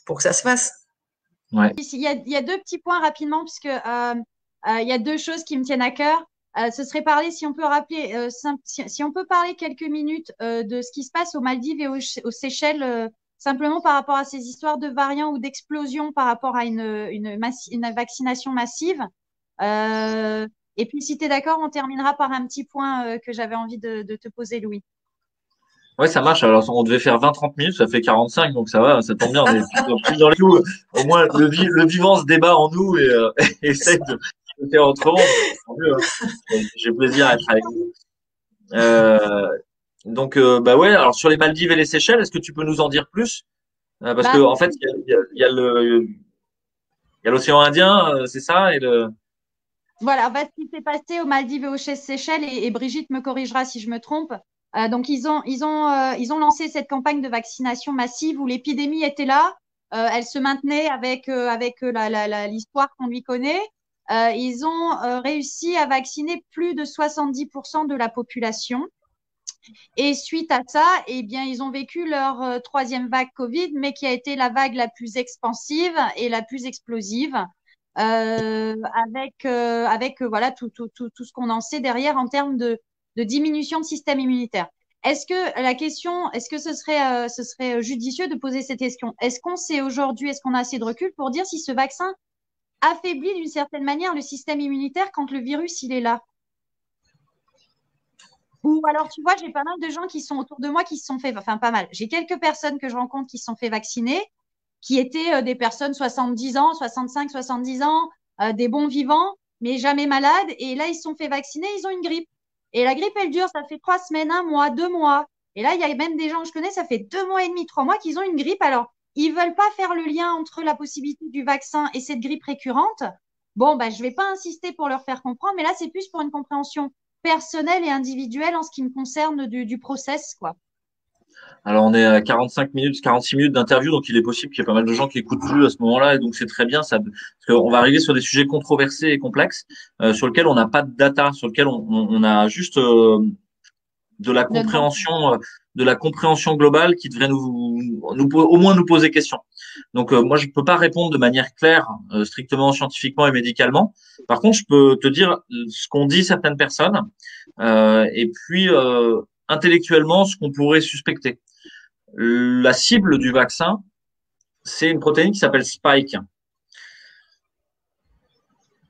pour que ça se fasse. Ouais. Il y a deux petits points rapidement, puisque il y a deux choses qui me tiennent à cœur. Ce serait parler, si on peut rappeler, si on peut parler quelques minutes de ce qui se passe aux Maldives et aux Seychelles, simplement par rapport à ces histoires de variants ou d'explosion par rapport à une vaccination massive. Et puis, si tu es d'accord, on terminera par un petit point que j'avais envie de te poser, Louis. Ouais, ça marche. Alors, on devait faire 20-30 minutes, ça fait 45, donc ça va, ça tombe bien. On est plus dans les clous. Au moins, le vivant se débat en nous et et essaie de faire autrement. Tant mieux, hein. J'ai plaisir à être avec vous. Donc, bah ouais. Alors, sur les Maldives et les Seychelles, est-ce que tu peux nous en dire plus? Parce que Bah, en fait, il y a l'océan Indien, c'est ça, et le. voilà, bah, ce qui s'est passé aux Maldives et aux Seychelles, et Brigitte me corrigera si je me trompe. Donc, ils ont lancé cette campagne de vaccination massive où l'épidémie était là. Elle se maintenait avec l'histoire qu'on lui connaît. Ils ont réussi à vacciner plus de 70% de la population. Et suite à ça, eh bien, ils ont vécu leur troisième vague Covid, mais qui a été la vague la plus expansive et la plus explosive, voilà tout ce qu'on en sait derrière en termes de diminution de système immunitaire. Est-ce que ce serait judicieux de poser cette question? Est-ce qu'on sait aujourd'hui, est-ce qu'on a assez de recul pour dire si ce vaccin affaiblit d'une certaine manière le système immunitaire quand le virus il est là? Ou alors, tu vois, j'ai pas mal de gens qui sont autour de moi qui se sont fait, enfin pas mal. J'ai quelques personnes que je rencontre qui se sont fait vacciner, qui étaient des personnes 70 ans, 65, 70 ans, des bons vivants, mais jamais malades. Et là, ils se sont fait vacciner, ils ont une grippe. Et la grippe, elle dure, ça fait 3 semaines, un mois, 2 mois. Et là, il y a même des gens que je connais, ça fait 2 mois et demi, 3 mois qu'ils ont une grippe. Alors, ils veulent pas faire le lien entre la possibilité du vaccin et cette grippe récurrente. Bon, bah, je vais pas insister pour leur faire comprendre, mais là, c'est plus pour une compréhension personnelle et individuelle en ce qui me concerne du process, quoi. Alors, on est à 45 minutes, 46 minutes d'interview, donc il est possible qu'il y ait pas mal de gens qui écoutent plus à ce moment-là, et donc c'est très bien, ça, parce qu'on va arriver sur des sujets controversés et complexes, sur lesquels on n'a pas de data, sur lesquels on a juste de la Donne-moi. compréhension, de la compréhension globale qui devrait au moins nous poser question. Donc, moi, je peux pas répondre de manière claire, strictement scientifiquement et médicalement. Par contre, je peux te dire ce qu'ont dit certaines personnes, et puis intellectuellement ce qu'on pourrait suspecter. La cible du vaccin, c'est une protéine qui s'appelle Spike.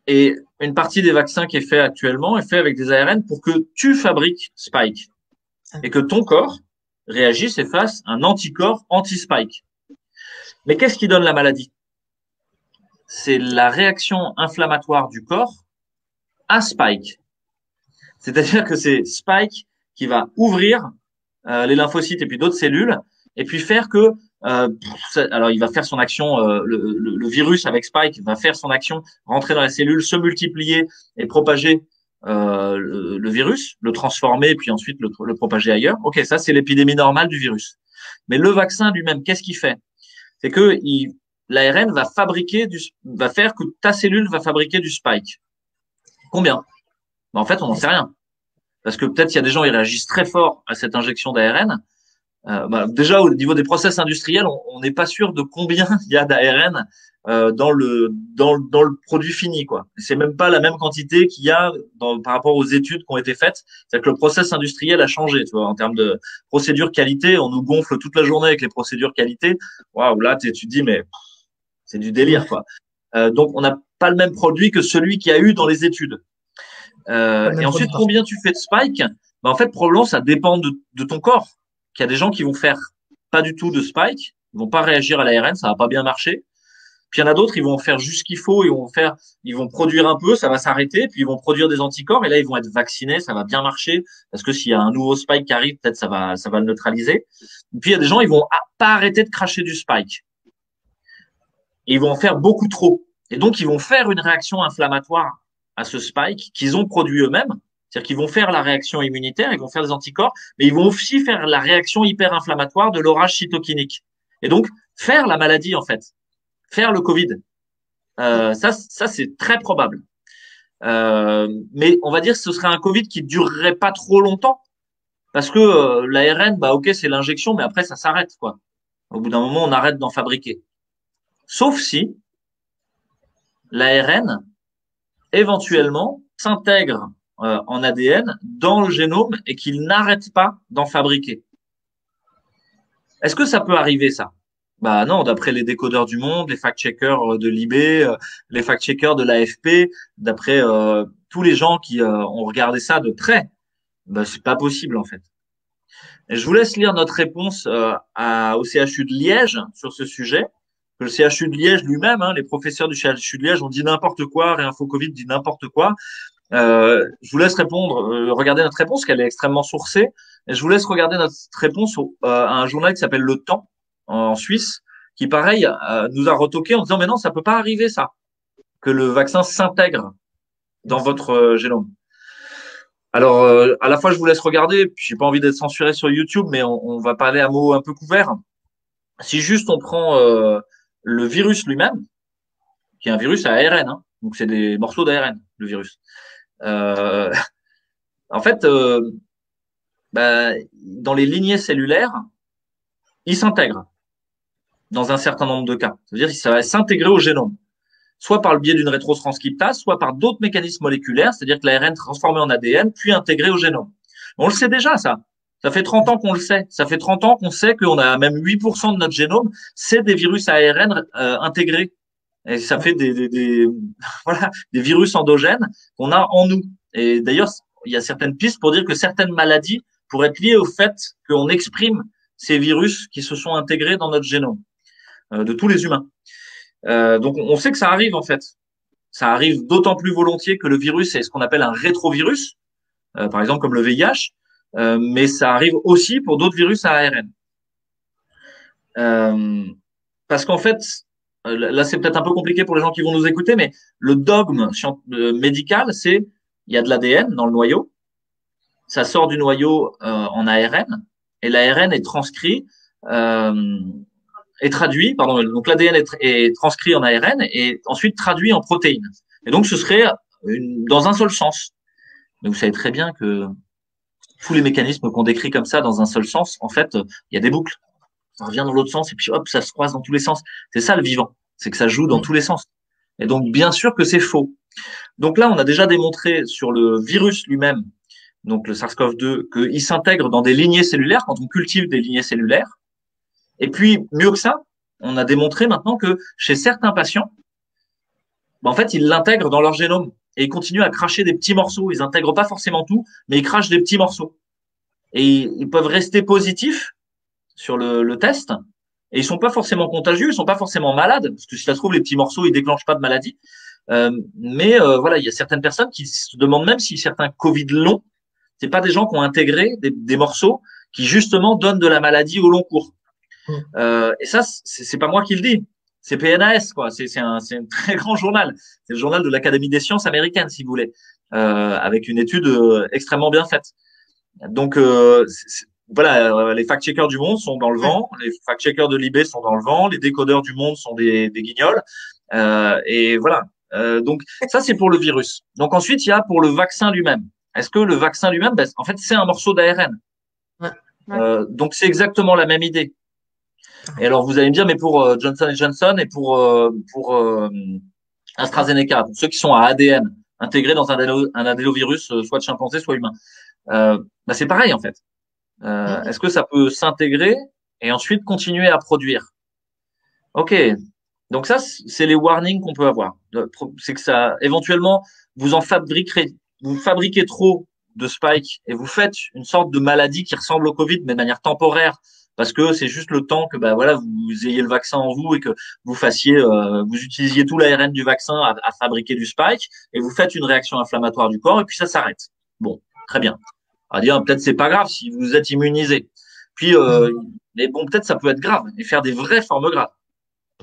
Et une partie des vaccins qui est fait actuellement est fait avec des ARN pour que tu fabriques Spike et que ton corps réagisse et fasse un anticorps anti-Spike. Mais qu'est-ce qui donne la maladie? C'est la réaction inflammatoire du corps à Spike. C'est-à-dire que c'est Spike qui va ouvrir les lymphocytes et puis d'autres cellules, et puis faire que alors il va faire son action, le virus avec Spike va faire son action, rentrer dans la cellule, se multiplier et propager le virus, le transformer, puis ensuite le propager ailleurs. Ok, ça c'est l'épidémie normale du virus. Mais le vaccin lui-même, qu'est-ce qu'il fait? C'est que l'ARN va faire que ta cellule va fabriquer du Spike. Combien? Ben, en fait, on n'en sait rien. Parce que peut-être il y a des gens qui réagissent très fort à cette injection d'ARN. Déjà, au niveau des process industriels, on n'est pas sûr de combien il y a d'ARN dans le produit fini, quoi. C'est même pas la même quantité qu'il y a par rapport aux études qui ont été faites. C'est que le process industriel a changé, tu vois, en termes de procédure qualité. On nous gonfle toute la journée avec les procédures qualité. Waouh, là, tu te dis, mais c'est du délire, quoi. Donc, on n'a pas le même produit que celui qu'il y a eu dans les études. Et ensuite, combien tu fais de spike? Ben, en fait, probablement, ça dépend de ton corps. Il y a des gens qui vont faire pas du tout de spike, ils vont pas réagir à l'ARN, ça va pas bien marcher. Puis il y en a d'autres, ils vont faire juste ce qu'il faut, ils vont produire un peu, ça va s'arrêter, puis ils vont produire des anticorps, et là, ils vont être vaccinés, ça va bien marcher, parce que s'il y a un nouveau spike qui arrive, peut-être ça va le neutraliser. Et puis il y a des gens, ils vont pas arrêter de cracher du spike. Et ils vont en faire beaucoup trop. Et donc, ils vont faire une réaction inflammatoire à ce spike qu'ils ont produit eux-mêmes. C'est-à-dire qu'ils vont faire la réaction immunitaire, ils vont faire des anticorps, mais ils vont aussi faire la réaction hyper-inflammatoire de l'orage cytokinique. Et donc, faire la maladie, en fait. Faire le Covid. Ça c'est très probable. Mais on va dire que ce serait un Covid qui durerait pas trop longtemps. Parce que l'ARN, bah ok, c'est l'injection, mais après, ça s'arrête, quoi. Au bout d'un moment, on arrête d'en fabriquer. sauf si l'ARN éventuellement s'intègre en ADN dans le génome et qu'il n'arrête pas d'en fabriquer. Est-ce que ça peut arriver, ça? Bah non, d'après les décodeurs du monde, les fact-checkers de l'IB, les fact-checkers de l'AFP, d'après tous les gens qui ont regardé ça de près, bah c'est pas possible en fait. Et je vous laisse lire notre réponse au CHU de Liège sur ce sujet. Le CHU de Liège lui-même, les professeurs du CHU de Liège ont dit n'importe quoi, Réinfo Covid dit n'importe quoi. Je vous laisse répondre, regarder notre réponse, qu'elle est extrêmement sourcée. Et je vous laisse regarder notre réponse à un journal qui s'appelle Le Temps, en Suisse, qui, pareil, nous a retoqué en disant, mais non, ça peut pas arriver, ça, que le vaccin s'intègre dans votre génome. Alors, à la fois, je vous laisse regarder, puis j'ai pas envie d'être censuré sur YouTube, mais on va parler à mots un peu couverts. Si juste on prend le virus lui-même, qui est un virus à ARN, donc c'est des morceaux d'ARN, le virus. En fait, dans les lignées cellulaires, il s'intègre dans un certain nombre de cas. C'est-à-dire que ça va s'intégrer au génome, soit par le biais d'une rétrotranscriptase, soit par d'autres mécanismes moléculaires, c'est-à-dire que l'ARN transformé en ADN, puis intégré au génome. On le sait déjà, ça. Ça fait 30 ans qu'on le sait. Ça fait 30 ans qu'on sait qu'on a même 8% de notre génome, c'est des virus ARN intégrés. Et ça fait voilà, des virus endogènes qu'on a en nous. Et d'ailleurs, il y a certaines pistes pour dire que certaines maladies pourraient être liées au fait qu'on exprime ces virus qui se sont intégrés dans notre génome, de tous les humains. Donc, on sait que ça arrive, en fait. Ça arrive d'autant plus volontiers que le virus est ce qu'on appelle un rétrovirus, par exemple comme le VIH, mais ça arrive aussi pour d'autres virus à ARN. Parce qu'en fait, là, c'est peut-être un peu compliqué pour les gens qui vont nous écouter, mais le dogme médical, c'est il y a de l'ADN dans le noyau, ça sort du noyau en ARN, et l'ARN est transcrit, est traduit, pardon, donc l'ADN est transcrit en ARN et ensuite traduit en protéines. Et donc, ce serait dans un seul sens. Mais vous savez très bien que tous les mécanismes qu'on décrit comme ça dans un seul sens, en fait, il y a des boucles. Ça revient dans l'autre sens et puis hop, ça se croise dans tous les sens. C'est ça le vivant, c'est que ça joue dans tous les sens. Et donc, bien sûr que c'est faux. Donc là, on a déjà démontré sur le virus lui-même, donc le SARS-CoV-2, qu'il s'intègre dans des lignées cellulaires quand on cultive des lignées cellulaires. Et puis, mieux que ça, on a démontré maintenant que chez certains patients, en fait, ils l'intègrent dans leur génome et ils continuent à cracher des petits morceaux. Ils intègrent pas forcément tout, mais ils crachent des petits morceaux. Et ils peuvent rester positifs sur le test et ils sont pas forcément contagieux, ils sont pas forcément malades parce que si ça se trouve les petits morceaux ils déclenchent pas de maladie. Mais voilà, il y a certaines personnes qui se demandent même si certains Covid longs, c'est pas des gens qui ont intégré des morceaux qui justement donnent de la maladie au long cours. Et ça, c'est pas moi qui le dis, c'est PNAS quoi. C'est un très grand journal. C'est le journal de l'Académie des sciences américaine si vous voulez, avec une étude extrêmement bien faite. Donc voilà, les fact-checkers du monde sont dans le vent, les fact-checkers de l'IB sont dans le vent, les décodeurs du monde sont des guignols. Et voilà. Donc ça, c'est pour le virus. Donc ensuite, il y a pour le vaccin lui-même. Est-ce que le vaccin lui-même, en fait, c'est un morceau d'ARN. Donc c'est exactement la même idée. Et alors vous allez me dire, mais pour Johnson Johnson et pour AstraZeneca, pour ceux qui sont à ADN intégrés dans un adénovirus, soit de chimpanzé, soit humain, c'est pareil en fait. Est-ce que ça peut s'intégrer et ensuite continuer à produire? Ok. Donc ça, c'est les warnings qu'on peut avoir. C'est que ça, éventuellement, vous fabriquez trop de spike et vous faites une sorte de maladie qui ressemble au Covid, mais de manière temporaire, parce que c'est juste le temps que, voilà, vous ayez le vaccin en vous et que vous vous utilisiez tout l'ARN du vaccin à fabriquer du spike et vous faites une réaction inflammatoire du corps et puis ça s'arrête. Bon, très bien. On va dire, peut-être c'est pas grave si vous êtes immunisé. Puis, mais bon, peut-être ça peut être grave et faire des vraies formes graves.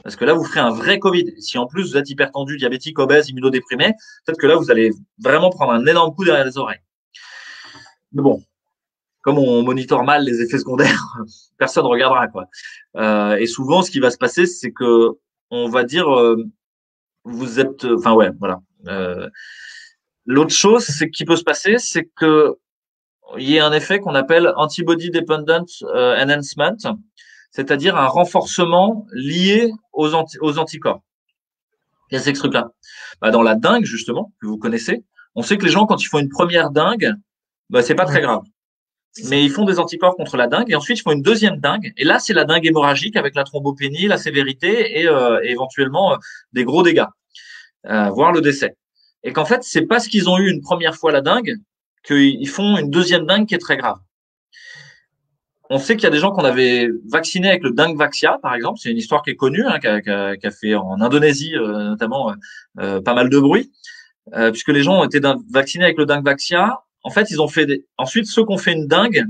Parce que là, vous ferez un vrai Covid. Si en plus vous êtes hypertendu, diabétique, obèse, immunodéprimé, peut-être que là, vous allez vraiment prendre un énorme coup derrière les oreilles. Mais bon, comme on monitore mal les effets secondaires, personne ne regardera, quoi. Et souvent, ce qui va se passer, c'est que on va dire, vous êtes, enfin ouais, voilà. L'autre chose, c'est qui peut se passer, c'est que il y a un effet qu'on appelle antibody dependent enhancement, c'est-à-dire un renforcement lié aux anticorps. Qu'est-ce que ce truc-là? Dans la dengue, justement, que vous connaissez, on sait que les gens, quand ils font une première dengue, c'est pas très grave. Mais ils font des anticorps contre la dengue et ensuite ils font une deuxième dengue. Et là, c'est la dengue hémorragique avec la thrombopénie, la sévérité et éventuellement des gros dégâts, voire le décès. Et qu'en fait, c'est parce qu'ils ont eu une première fois la dengue qu'ils font une deuxième dengue qui est très grave. On sait qu'il y a des gens qu'on avait vaccinés avec le Dengvaxia, par exemple. C'est une histoire qui est connue, qui a fait en Indonésie notamment pas mal de bruit, puisque les gens ont été vaccinés avec le Dengvaxia. En fait, ils ont fait ensuite ceux qui ont fait une dengue,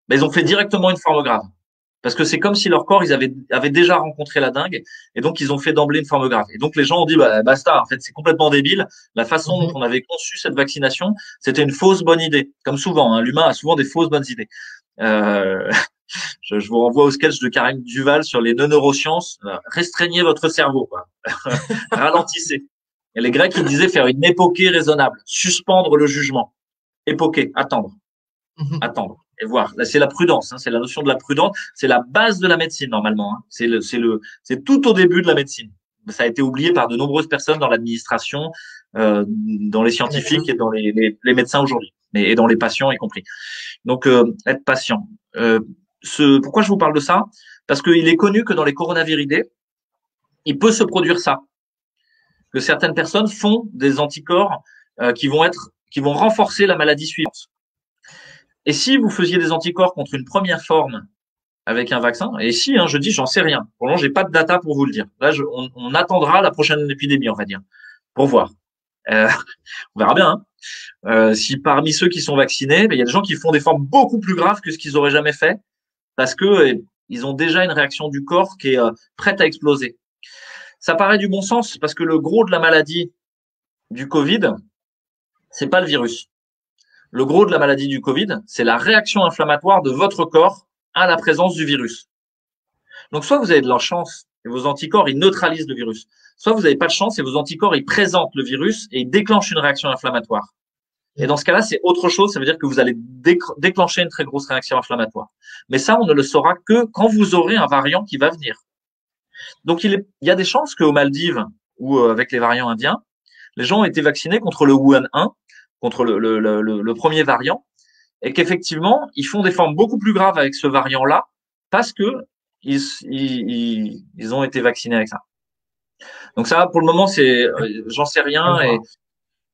ils ont fait directement une forme grave, parce que c'est comme si leur corps ils avaient déjà rencontré la dengue et donc ils ont fait d'emblée une forme grave. Et donc les gens ont dit basta, en fait c'est complètement débile. La façon dont on avait conçu cette vaccination, c'était une fausse bonne idée. Comme souvent, l'humain a souvent des fausses bonnes idées. Je vous renvoie au sketch de Karim Duval sur les neurosciences. Restreignez votre cerveau, quoi. Ralentissez. Et les Grecs ils disaient faire une époquée raisonnable, suspendre le jugement. Époquer, attendre, et voir. Là, c'est la prudence, c'est la notion de la prudence, c'est la base de la médecine normalement. C'est tout au début de la médecine. Ça a été oublié par de nombreuses personnes dans l'administration, dans les scientifiques et dans les médecins aujourd'hui, et dans les patients y compris. Donc, être patient. Pourquoi je vous parle de ça? Parce qu'il est connu que dans les coronaviridés, il peut se produire ça, que certaines personnes font des anticorps qui vont renforcer la maladie suivante. Et si vous faisiez des anticorps contre une première forme avec un vaccin, et si, je dis, j'en sais rien. Pour l'instant, j'ai pas de data pour vous le dire. Là, on attendra la prochaine épidémie, on va dire, pour voir. On verra bien. Si parmi ceux qui sont vaccinés, il y a des gens qui font des formes beaucoup plus graves que ce qu'ils auraient jamais fait, parce que ils ont déjà une réaction du corps qui est prête à exploser. Ça paraît du bon sens, parce que le gros de la maladie du Covid, c'est pas le virus. Le gros de la maladie du Covid, c'est la réaction inflammatoire de votre corps à la présence du virus. Donc, soit vous avez de la chance et vos anticorps, ils neutralisent le virus. Soit vous n'avez pas de chance et vos anticorps, ils présentent le virus et ils déclenchent une réaction inflammatoire. Et dans ce cas-là, c'est autre chose. Ça veut dire que vous allez déclencher une très grosse réaction inflammatoire. Mais ça, on ne le saura que quand vous aurez un variant qui va venir. Donc, il y a des chances qu'aux Maldives ou avec les variants indiens, les gens ont été vaccinés contre le Wuhan 1, contre le premier variant, et qu'effectivement, ils font des formes beaucoup plus graves avec ce variant-là parce que ils ont été vaccinés avec ça. Donc ça, pour le moment, j'en sais rien et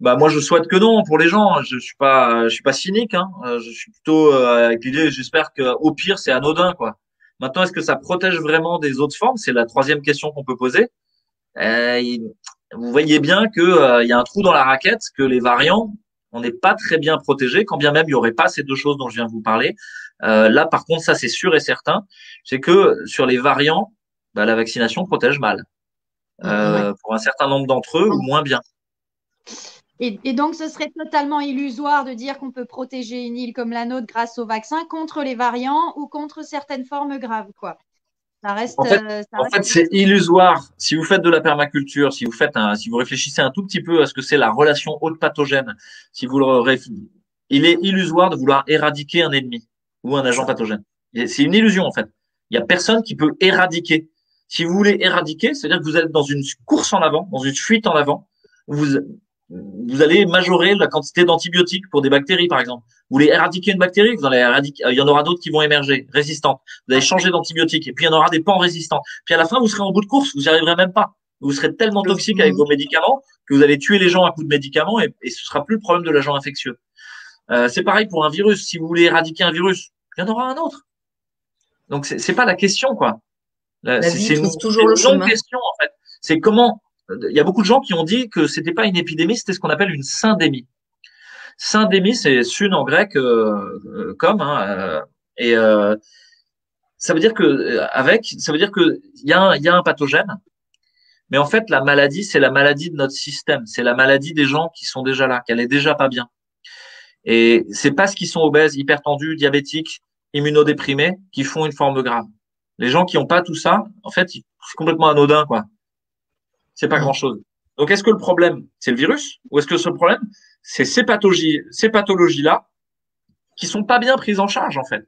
moi je souhaite que non pour les gens. Je suis pas cynique, je suis plutôt avec l'idée. J'espère que au pire c'est anodin, quoi. Maintenant, est-ce que ça protège vraiment des autres formes? C'est la troisième question qu'on peut poser. Vous voyez bien que il y a un trou dans la raquette, que les variants, on n'est pas très bien protégé, quand bien même il y aurait pas ces deux choses dont je viens de vous parler. Là, par contre, ça c'est sûr et certain, c'est que sur les variants, la vaccination protège mal. Pour un certain nombre d'entre eux, ou moins bien. Et donc, ce serait totalement illusoire de dire qu'on peut protéger une île comme la nôtre grâce au vaccin contre les variants ou contre certaines formes graves, quoi. Ça reste. En fait, c'est illusoire. Si vous faites de la permaculture, si vous réfléchissez un tout petit peu à ce que c'est la relation hôte pathogène, il est illusoire de vouloir éradiquer un ennemi ou un agent pathogène. C'est une illusion, en fait. Il y a personne qui peut éradiquer. Si vous voulez éradiquer, c'est-à-dire que vous êtes dans une course en avant, dans une fuite en avant, vous allez majorer la quantité d'antibiotiques pour des bactéries, par exemple. Vous voulez éradiquer une bactérie, vous allez éradiquer, il y en aura d'autres qui vont émerger, résistantes. Vous allez changer d'antibiotiques, et puis il y en aura des pan résistants. Puis à la fin, vous serez en bout de course, vous n'y arriverez même pas. Vous serez tellement toxique avec vos médicaments que vous allez tuer les gens à coups de médicaments et ce sera plus le problème de l'agent infectieux. C'est pareil pour un virus. Si vous voulez éradiquer un virus, il y en aura un autre. Donc c'est pas la question, quoi. C'est toujours le chemin. Question, en fait. C'est comment. Il y a beaucoup de gens qui ont dit que c'était pas une épidémie, c'était ce qu'on appelle une syndémie. Syndémie, c'est sun en grec ça veut dire que il y a un pathogène, mais en fait la maladie, c'est la maladie de notre système, c'est la maladie des gens qui sont déjà là, qui allaient déjà pas bien. Et c'est parce qu'ils sont obèses, hypertendus, diabétiques, immunodéprimés qui font une forme grave. Les gens qui ont pas tout ça, en fait, c'est complètement anodin, quoi. C'est pas grand-chose. Donc, est-ce que le problème, c'est le virus, ou est-ce que ce problème, c'est ces pathologies-là, qui sont pas bien prises en charge, en fait.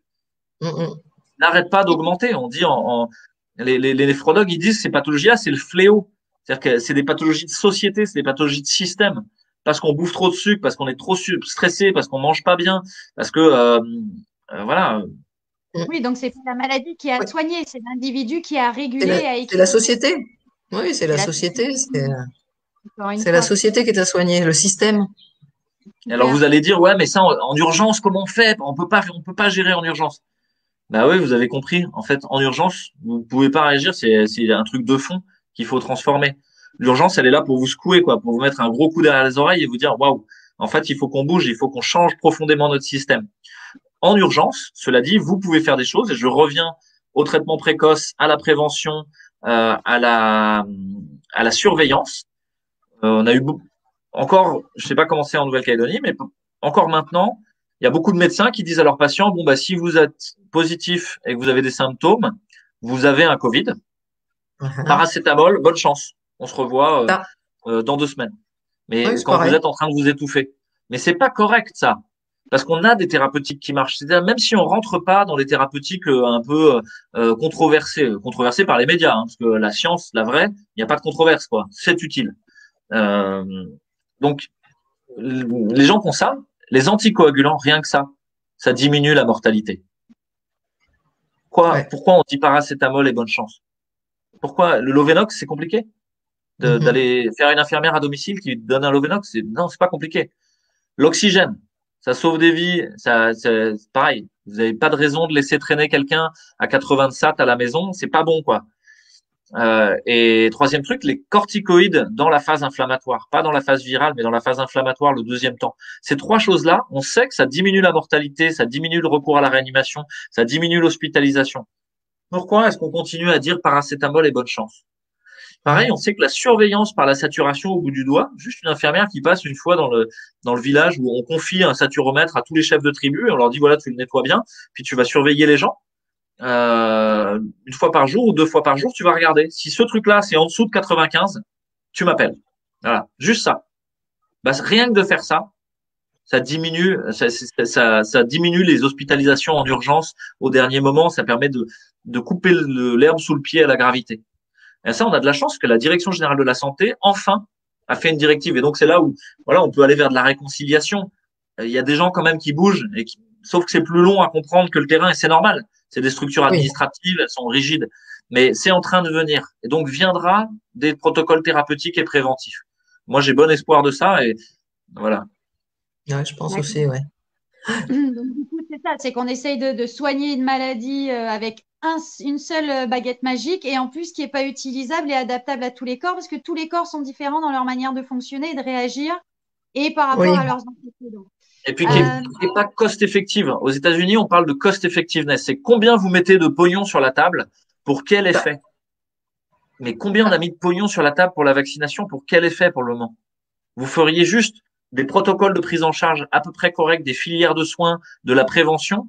n'arrête pas d'augmenter. On dit les néphrologues, ils disent que ces pathologies-là, c'est le fléau. C'est-à-dire que c'est des pathologies de société, c'est des pathologies de système. Parce qu'on bouffe trop de sucre, parce qu'on est trop stressé, parce qu'on mange pas bien, parce que voilà. Oui, donc c'est pas la maladie qui a à soigner, c'est l'individu qui a à réguler, à équilibrer. C'est la société. Oui, c'est la société. C'est la société qui est à soigner, le système. Et alors vous allez dire, ouais, mais ça, en urgence, comment on fait? On peut pas gérer en urgence. Bah oui, vous avez compris. En fait, en urgence, vous pouvez pas réagir. C'est un truc de fond qu'il faut transformer. L'urgence, elle est là pour vous secouer, quoi, pour vous mettre un gros coup derrière les oreilles et vous dire, waouh, en fait, il faut qu'on bouge, il faut qu'on change profondément notre système. En urgence, cela dit, vous pouvez faire des choses et je reviens au traitement précoce, à la prévention, à la surveillance. On a eu encore, je sais pas comment c'est en Nouvelle-Calédonie, mais encore maintenant, il y a beaucoup de médecins qui disent à leurs patients, bon, bah, si vous êtes positif et que vous avez des symptômes, vous avez un Covid, paracétamol, bonne chance. On se revoit dans 2 semaines. Mais quand vous êtes en train de vous étouffer. Mais c'est pas correct, ça. Parce qu'on a des thérapeutiques qui marchent. C'est-à-dire, même si on rentre pas dans les thérapeutiques un peu controversées par les médias, hein, parce que la science, la vraie, il n'y a pas de controverse, quoi. C'est utile. Donc, les gens qui ont ça, les anticoagulants, rien que ça diminue la mortalité. Pourquoi on dit paracétamol et bonne chance? Pourquoi le Lovenox, c'est compliqué d'aller faire une infirmière à domicile qui donne un Lovenox? Non, c'est pas compliqué. L'oxygène, ça sauve des vies, c'est pareil. Vous n'avez pas de raison de laisser traîner quelqu'un à 80 sat à la maison, c'est pas bon, quoi. Et troisième truc, les corticoïdes dans la phase inflammatoire, pas dans la phase virale, mais dans la phase inflammatoire le deuxième temps. Ces 3 choses-là, on sait que ça diminue la mortalité, ça diminue le recours à la réanimation, ça diminue l'hospitalisation. Pourquoi est-ce qu'on continue à dire paracétamol et bonne chance? Pareil, on sait que la surveillance par la saturation au bout du doigt, juste une infirmière qui passe une fois dans le village où on confie un saturomètre à tous les chefs de tribu et on leur dit voilà, tu le nettoies bien, puis tu vas surveiller les gens. Une fois par jour ou 2 fois par jour, tu vas regarder. Si ce truc-là, c'est en dessous de 95, tu m'appelles. Voilà, juste ça. Bah, rien que de faire ça, ça diminue les hospitalisations en urgence au dernier moment. Ça permet de couper l'herbe sous le pied à la gravité. Et ça, on a de la chance que la Direction générale de la santé, enfin, a fait une directive. Et donc, c'est là où, voilà, on peut aller vers de la réconciliation. Il y a des gens quand même qui bougent, sauf que c'est plus long à comprendre que le terrain, et c'est normal. C'est des structures administratives, elles sont rigides, mais c'est en train de venir. Et donc, viendra des protocoles thérapeutiques et préventifs. Moi, j'ai bon espoir de ça et voilà. Ouais, je pense aussi, ouais. Donc, du coup, c'est ça, c'est qu'on essaye de soigner une maladie avec une seule baguette magique et en plus qui n'est pas utilisable et adaptable à tous les corps parce que tous les corps sont différents dans leur manière de fonctionner et de réagir et par rapport à leurs antécédents. Et puis qui n'est pas cost effective. Aux États-Unis, on parle de cost effectiveness. C'est combien vous mettez de pognon sur la table pour quel effet? Mais combien on a mis de pognon sur la table pour la vaccination pour quel effet pour le moment? Vous feriez juste des protocoles de prise en charge à peu près corrects, des filières de soins, de la prévention,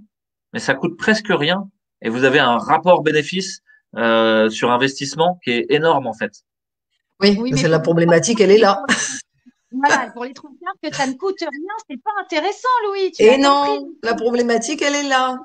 mais ça coûte presque rien et vous avez un rapport bénéfice sur investissement qui est énorme en fait. Oui, mais la problématique, elle est là. Voilà, pour les tromper que ça ne coûte rien, c'est pas intéressant, Louis. Et non, la problématique, elle est là.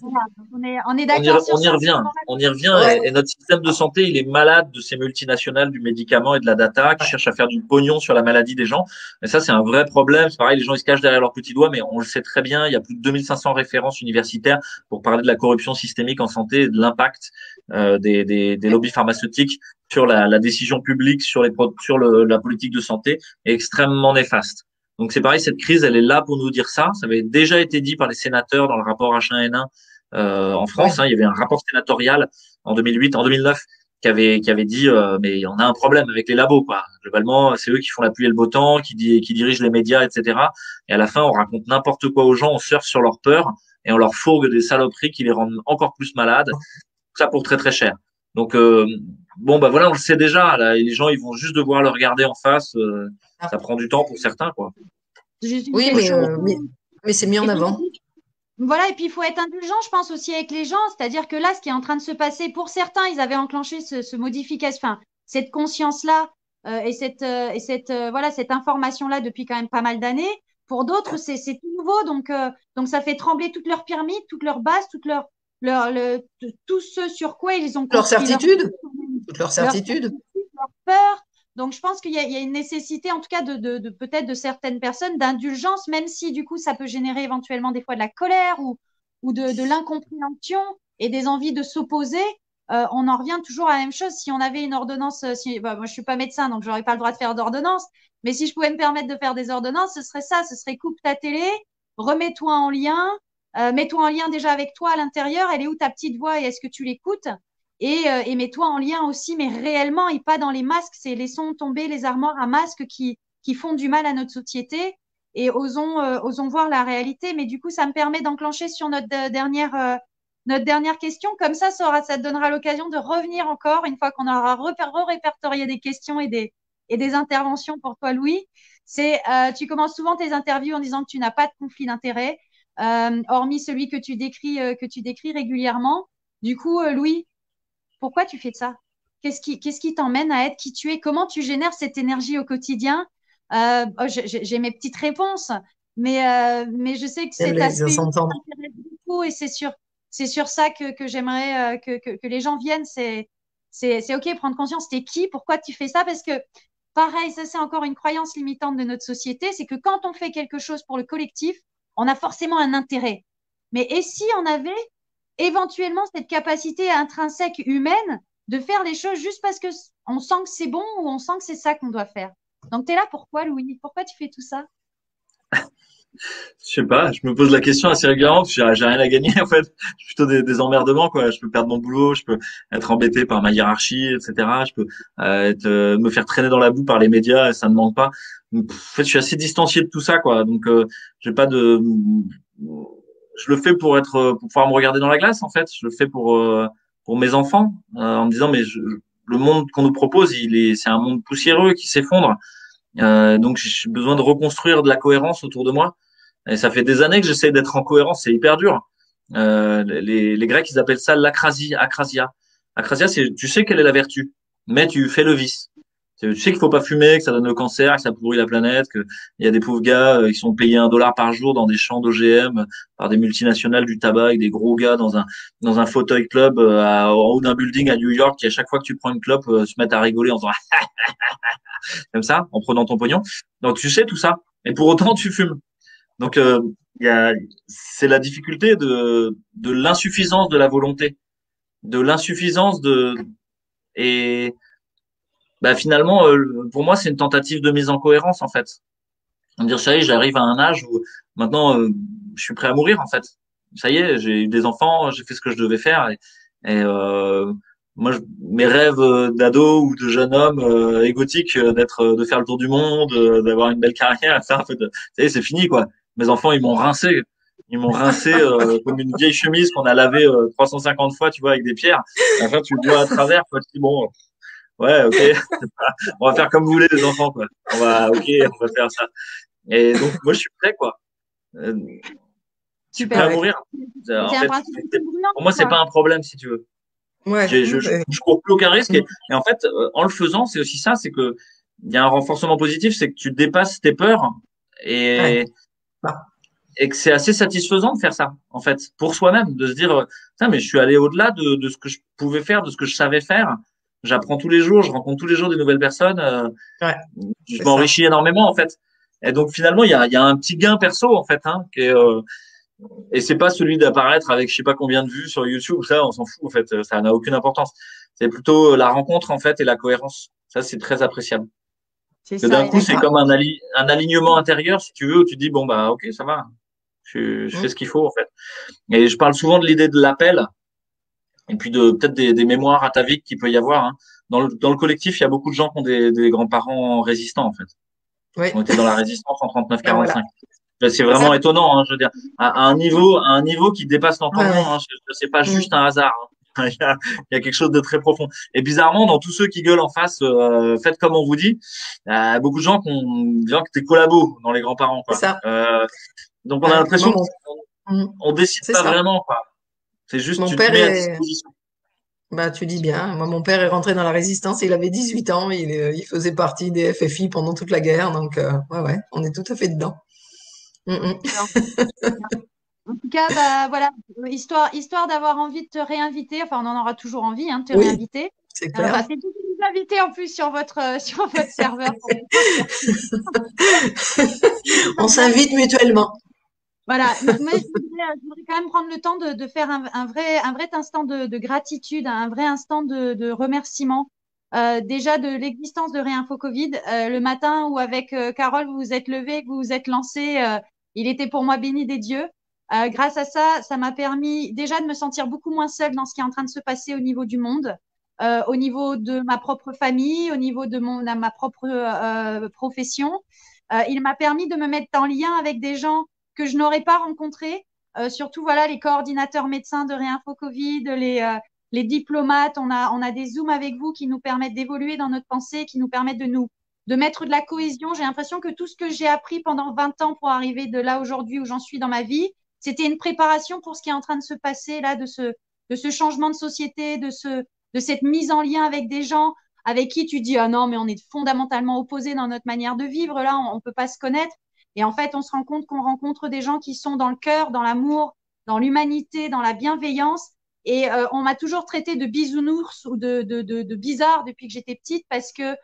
Voilà, on est d'accord sur ça. On y revient et notre système de santé, il est malade de ces multinationales du médicament et de la data qui cherchent à faire du pognon sur la maladie des gens. Et ça, c'est un vrai problème. C'est pareil, les gens, ils se cachent derrière leurs petits doigts, mais on le sait très bien. Il y a plus de 2500 références universitaires pour parler de la corruption systémique en santé et de l'impact des lobbies pharmaceutiques sur la décision publique, sur la politique de santé est extrêmement néfaste. Donc c'est pareil, cette crise, elle est là pour nous dire ça. Ça avait déjà été dit par les sénateurs dans le rapport H1N1 en France. Hein, il y avait un rapport sénatorial en 2009 qui avait dit mais on a un problème avec les labos, quoi. Globalement, c'est eux qui font la pluie et le beau temps, qui dirigent les médias, etc. Et à la fin, on raconte n'importe quoi aux gens, on surfe sur leur peur et on leur fourgue des saloperies qui les rendent encore plus malades. Tout ça pour très très cher. Donc bon bah voilà, on le sait déjà. Là, les gens, ils vont juste devoir le regarder en face. Ça prend du temps pour certains, quoi. Oui, mais c'est mis en avant. Voilà, et puis il faut être indulgent, je pense aussi avec les gens. C'est-à-dire que là, ce qui est en train de se passer, pour certains, ils avaient enclenché ce modification, enfin cette conscience-là et cette information-là depuis quand même pas mal d'années. Pour d'autres, c'est tout nouveau, donc ça fait trembler toute leur pyramide, toute leur base, toute leur tout ce sur quoi ils ont Leur construit certitude, toute leur certitude. leur peur. Donc, je pense qu'il y a une nécessité, en tout cas, peut-être de certaines personnes, d'indulgence, même si du coup, ça peut générer éventuellement des fois de la colère ou de l'incompréhension et des envies de s'opposer. On en revient toujours à la même chose. Si on avait une ordonnance, moi, je suis pas médecin, donc j'aurais pas le droit de faire d'ordonnance. Mais si je pouvais me permettre de faire des ordonnances, ce serait ça. Ce serait coupe ta télé, remets-toi en lien, mets-toi en lien déjà avec toi à l'intérieur. Elle est où ta petite voix et est-ce que tu l'écoutes? Et mets-toi en lien aussi, mais réellement, et pas dans les masques. C'est laissons tomber les armoires à masques qui font du mal à notre société et osons voir la réalité. Mais du coup, ça me permet d'enclencher sur notre dernière question. Comme ça te donnera l'occasion de revenir encore une fois qu'on aura répertorié des questions et des interventions pour toi, Louis. Tu commences souvent tes interviews en disant que tu n'as pas de conflit d'intérêt, hormis celui que tu décris régulièrement. Du coup, Louis, pourquoi tu fais ça? Qu'est-ce qui t'emmène à être qui tu es? Comment tu génères cette énergie au quotidien? J'ai mes petites réponses, mais je sais que cet aspect humain m'intéresse beaucoup et c'est sur ça que j'aimerais que les gens viennent. C'est OK, prendre conscience, t'es qui? Pourquoi tu fais ça? Parce que pareil, ça c'est encore une croyance limitante de notre société, c'est que quand on fait quelque chose pour le collectif, on a forcément un intérêt. Mais et si on avait éventuellement cette capacité intrinsèque humaine de faire les choses juste parce que on sent que c'est bon ou on sent que c'est ça qu'on doit faire. Donc, tu es là pourquoi, Louis? Pourquoi tu fais tout ça? Je sais pas, je me pose la question assez régulièrement parce que j'ai rien à gagner en fait. C'est plutôt des emmerdements quoi. Je peux perdre mon boulot, je peux être embêté par ma hiérarchie, etc. Je peux me faire traîner dans la boue par les médias et ça ne manque pas. Donc, en fait, je suis assez distancié de tout ça quoi. Donc, j'ai pas de. Je le fais pour pouvoir me regarder dans la glace en fait. Je le fais pour mes enfants en me disant mais le monde qu'on nous propose, c'est un monde poussiéreux qui s'effondre. Donc j'ai besoin de reconstruire de la cohérence autour de moi. Et ça fait des années que j'essaie d'être en cohérence, c'est hyper dur. Les Grecs, ils appellent ça l'akrasia. Akrasia, c'est tu sais quelle est la vertu, mais tu fais le vice. Tu sais qu'il faut pas fumer, que ça donne le cancer, que ça pourrit la planète, qu'il y a des pauvres gars qui sont payés $1 par jour dans des champs d'OGM par des multinationales du tabac, avec des gros gars dans un fauteuil club en haut d'un building à New York qui à chaque fois que tu prends une clope se mettent à rigoler en disant comme ça, en prenant ton pognon. Donc tu sais tout ça, et pour autant tu fumes. Donc c'est la difficulté de l'insuffisance de la volonté, de l'insuffisance et finalement pour moi c'est une tentative de mise en cohérence en fait. Dire ça y est, j'arrive à un âge où maintenant je suis prêt à mourir en fait. Ça y est, j'ai eu des enfants, j'ai fait ce que je devais faire et moi, mes rêves d'ado ou de jeune homme égotique, de faire le tour du monde, d'avoir une belle carrière, ça, en fait, ça y est, c'est fini, quoi. Mes enfants, ils m'ont rincé. Ils m'ont rincé comme une vieille chemise qu'on a lavée 350 fois, tu vois, avec des pierres. Enfin, tu le vois à travers, quoi. Tu dis, bon, ouais, ok, on va faire comme vous voulez, les enfants, quoi. On va faire ça. Et donc, moi, je suis prêt, quoi. Je suis prêt à mourir. En fait, pour moi, c'est pas un problème, si tu veux. Ouais, je cours plus aucun risque et en fait en le faisant c'est aussi ça, c'est que il y a un renforcement positif, c'est que tu dépasses tes peurs et et que c'est assez satisfaisant de faire ça en fait pour soi-même, de se dire mais je suis allé au-delà de ce que je pouvais faire, de ce que je savais faire. J'apprends tous les jours, je rencontre tous les jours des nouvelles personnes, je m'enrichis énormément en fait. Et donc finalement il y a un petit gain perso en fait qui est et c'est pas celui d'apparaître avec je sais pas combien de vues sur YouTube, ça on s'en fout en fait, ça n'a aucune importance. C'est plutôt la rencontre en fait et la cohérence. Ça c'est très appréciable. Que d'un coup c'est comme un alignement intérieur si tu veux où tu te dis bon bah ok ça va, je fais ce qu'il faut en fait. Et je parle souvent de l'idée de l'appel et puis de peut-être des mémoires ataviques qu'il peut y avoir. Hein. Dans le collectif il y a beaucoup de gens qui ont des grands-parents résistants en fait. Oui. On était dans la résistance en 39-45. C'est vraiment étonnant, hein, je veux dire, à un niveau qui dépasse l'entendement. Hein, c'est pas juste un hasard. Hein. Il y a quelque chose de très profond. Et bizarrement, dans tous ceux qui gueulent en face, faites comme on vous dit, il y a beaucoup de gens qui étaient collabos dans les grands-parents. Quoi. Donc on a l'impression qu'on décide pas vraiment. Quoi. C'est juste tu te mets à disposition. Bah, tu dis bien. Moi, mon père est rentré dans la résistance, il avait 18 ans, il faisait partie des FFI pendant toute la guerre, donc ouais, on est tout à fait dedans. En tout cas, bah voilà, histoire d'avoir envie de te réinviter. Enfin, on en aura toujours envie, hein, de te Oui, réinviter. c'est clair. C'est tout nous inviter en plus sur votre sur votre serveur. On s'invite mutuellement. Voilà, mais je voudrais quand même prendre le temps de faire un vrai instant de gratitude, un vrai instant de remerciement. Déjà de l'existence de Réinfo Covid. Le matin où avec Carole, vous vous êtes levé, que vous vous êtes lancé, il était pour moi béni des dieux. Grâce à ça, ça m'a permis déjà de me sentir beaucoup moins seule dans ce qui est en train de se passer au niveau du monde, au niveau de ma propre famille, au niveau de ma propre profession. Il m'a permis de me mettre en lien avec des gens que je n'aurais pas rencontrés. Surtout, voilà, les coordinateurs médecins de Réinfo Covid, les diplomates. On a des Zooms avec vous qui nous permettent d'évoluer dans notre pensée, qui nous permettent de mettre de la cohésion. J'ai l'impression que tout ce que j'ai appris pendant 20 ans pour arriver de là aujourd'hui où j'en suis dans ma vie, c'était une préparation pour ce qui est en train de se passer là, de ce changement de société, de cette mise en lien avec des gens avec qui tu dis, ah non, mais on est fondamentalement opposés dans notre manière de vivre. Là, on peut pas se connaître. Et en fait, on se rend compte qu'on rencontre des gens qui sont dans le cœur, dans l'amour, dans l'humanité, dans la bienveillance. Et on m'a toujours traité de bisounours ou de bizarre depuis que j'étais petite parce que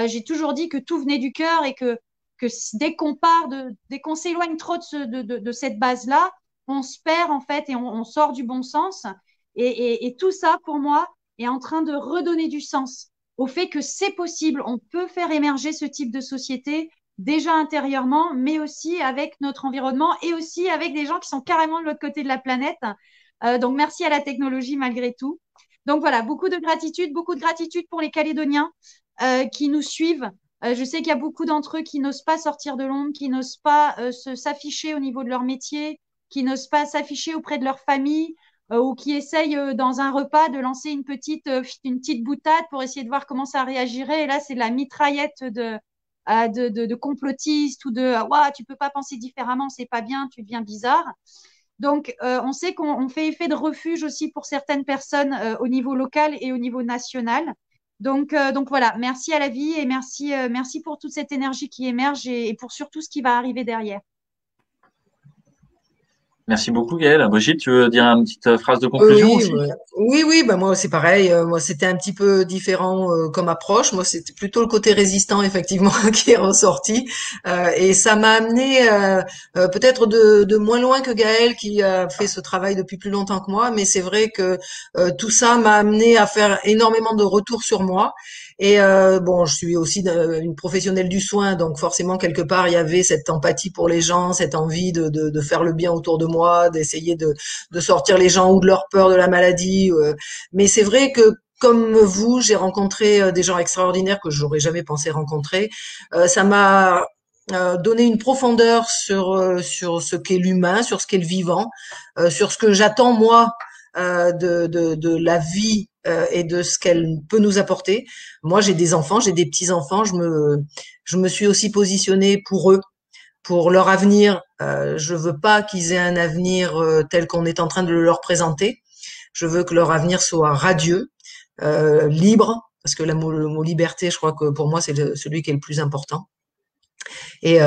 j'ai toujours dit que tout venait du cœur et que dès qu'on part, dès qu'on s'éloigne trop de cette base-là, on se perd en fait et on sort du bon sens. Et tout ça, pour moi, est en train de redonner du sens au fait que c'est possible, on peut faire émerger ce type de société déjà intérieurement, mais aussi avec notre environnement et aussi avec des gens qui sont carrément de l'autre côté de la planète. Donc, merci à la technologie malgré tout. Donc, voilà, beaucoup de gratitude pour les Calédoniens qui nous suivent. Je sais qu'il y a beaucoup d'entre eux qui n'osent pas sortir de l'ombre, qui n'osent pas s'afficher au niveau de leur métier, qui n'osent pas s'afficher auprès de leur famille ou qui essayent dans un repas de lancer une petite boutade pour essayer de voir comment ça réagirait. Et là, c'est la mitraillette de complotistes ou de ouah, tu peux pas penser différemment, c'est pas bien, tu deviens bizarre. Donc, on sait qu'on fait effet de refuge aussi pour certaines personnes au niveau local et au niveau national. Donc voilà, merci à la vie et merci pour toute cette énergie qui émerge et pour surtout ce qui va arriver derrière. Merci beaucoup, Gaëlle. Brigitte, tu veux dire une petite phrase de Oui, conclusion aussi? oui, bah moi c'est pareil. Moi c'était un petit peu différent comme approche. Moi c'était plutôt le côté résistant effectivement qui est ressorti, et ça m'a amené peut-être de moins loin que Gaël qui a fait ce travail depuis plus longtemps que moi. Mais c'est vrai que tout ça m'a amené à faire énormément de retours sur moi. Et bon, je suis aussi une professionnelle du soin, donc forcément quelque part il y avait cette empathie pour les gens, cette envie de faire le bien autour de moi, d'essayer de sortir les gens ou de leur peur de la maladie. Mais c'est vrai que comme vous, j'ai rencontré des gens extraordinaires que j'aurais jamais pensé rencontrer. Ça m'a donné une profondeur sur ce qu'est l'humain, sur ce qu'est le vivant, sur ce que j'attends moi de la vie et de ce qu'elle peut nous apporter. Moi, j'ai des enfants, j'ai des petits-enfants, je me suis aussi positionnée pour eux, pour leur avenir. Je veux pas qu'ils aient un avenir tel qu'on est en train de le leur présenter. Je veux que leur avenir soit radieux, libre, parce que le mot liberté, je crois que pour moi, c'est celui qui est le plus important. Et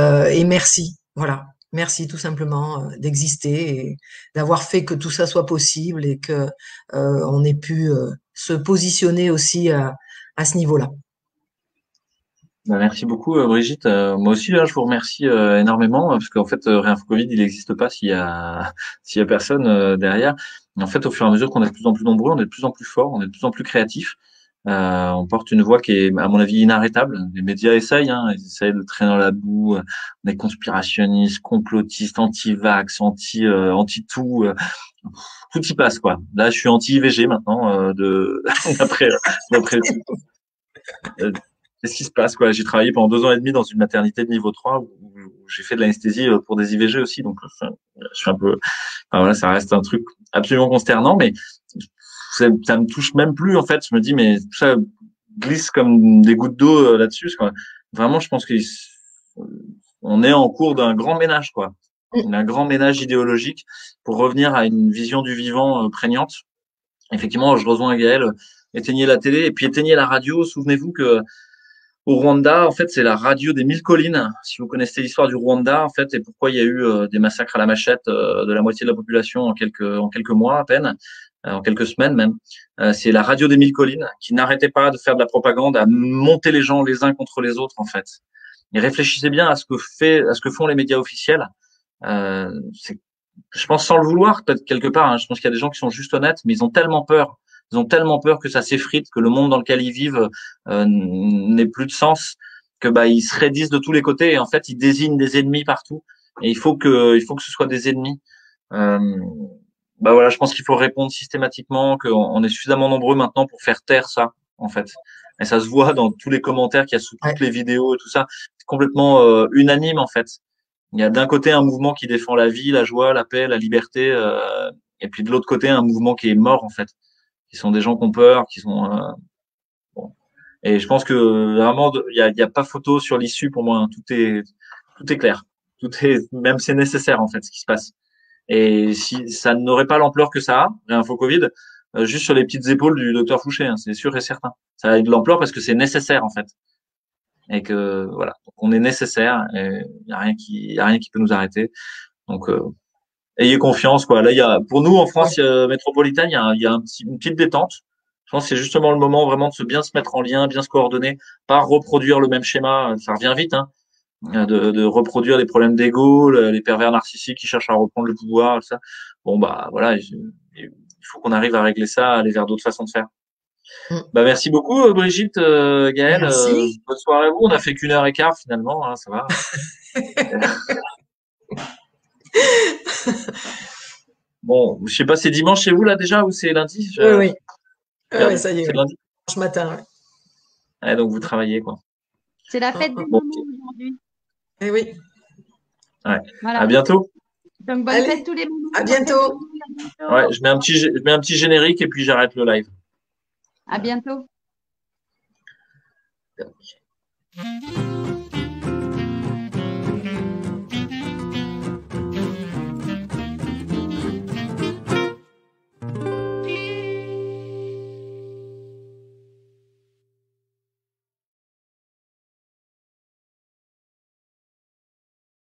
merci, voilà. Merci tout simplement d'exister et d'avoir fait que tout ça soit possible et que on ait pu se positionner aussi à ce niveau-là. Bah, merci beaucoup, Brigitte. Moi aussi, là, je vous remercie énormément parce qu'en fait, Réinfo Covid, il n'existe pas s'il y a s'il y a personne derrière. Et en fait, au fur et à mesure qu'on est de plus en plus nombreux, on est de plus en plus forts, on est de plus en plus créatifs. On porte une voix qui est, à mon avis, inarrêtable. Les médias essayent, hein, ils essayent de traîner dans la boue. On est conspirationnistes, complotistes, anti-vax, anti tout. Tout y passe, quoi. Là, je suis anti-IVG maintenant, d'après qu'est-ce qui se passe, quoi. J'ai travaillé pendant 2 ans et demi dans une maternité de niveau 3 où j'ai fait de l'anesthésie pour des IVG aussi. Donc, je suis un peu, enfin, voilà, ça reste un truc absolument consternant, mais ça me touche même plus, en fait. Je me dis, mais tout ça glisse comme des gouttes d'eau là-dessus. Vraiment, je pense qu'on est en cours d'un grand ménage, quoi. Un grand ménage idéologique pour revenir à une vision du vivant prégnante. Effectivement, je rejoins Gaël, éteignez la télé et puis éteignez la radio. Souvenez-vous que au Rwanda, en fait, c'est la radio des 1000 collines. Si vous connaissez l'histoire du Rwanda, en fait, et pourquoi il y a eu des massacres à la machette de la moitié de la population en quelques mois à peine, en quelques semaines même, c'est la radio des 1000 collines qui n'arrêtait pas de faire de la propagande, à monter les gens les uns contre les autres, en fait. Et réfléchissez bien à ce que font les médias officiels. Je pense sans le vouloir, peut-être quelque part. Je pense qu'il y a des gens qui sont juste honnêtes, mais ils ont tellement peur. Ils ont tellement peur que ça s'effrite, que le monde dans lequel ils vivent n'ait plus de sens, que ils se raidissent de tous les côtés et en fait ils désignent des ennemis partout. Et il faut que ce soit des ennemis. Voilà, je pense qu'il faut répondre systématiquement, qu'on est suffisamment nombreux maintenant pour faire taire ça, en fait. Et ça se voit dans tous les commentaires qu'il y a sous toutes les vidéos et tout ça. C'est complètement unanime, en fait. Il y a d'un côté un mouvement qui défend la vie, la joie, la paix, la liberté, et puis de l'autre côté un mouvement qui est mort, en fait. Qui sont des gens qui ont peur, qui sont bon. Et je pense que vraiment il y a pas photo sur l'issue pour moi. Tout est clair. Même c'est nécessaire, en fait, ce qui se passe. Et si ça n'aurait pas l'ampleur que ça a, Réinfo Covid, juste sur les petites épaules du docteur Fouché, c'est sûr et certain. Ça a de l'ampleur parce que c'est nécessaire, en fait. Et que voilà, donc on est nécessaire. Et y a rien qui peut nous arrêter. Donc ayez confiance, quoi. Là, pour nous en France métropolitaine, il y a une petite détente. Je pense que c'est justement le moment vraiment de bien se mettre en lien, bien se coordonner, pas reproduire le même schéma. Ça revient vite, hein, de reproduire les problèmes d'ego, les pervers narcissiques qui cherchent à reprendre le pouvoir, tout ça. Bon, voilà, il faut qu'on arrive à régler ça, à aller vers d'autres façons de faire. Merci beaucoup, Brigitte, Gaëlle. Bonne soirée à vous. On a fait qu'1h15 finalement, hein, ça va. Bon, je sais pas, c'est dimanche chez vous là déjà ou c'est lundi? Oui. Oui, ça y est. C'est lundi. Ce matin. Ouais, donc vous travaillez, quoi. C'est la fête des mamans aujourd'hui. Eh oui. Ouais. Voilà. À bientôt. Donc bonne fête tous les mamans. À bientôt. Ouais, je mets un petit générique et puis j'arrête le live. À bientôt.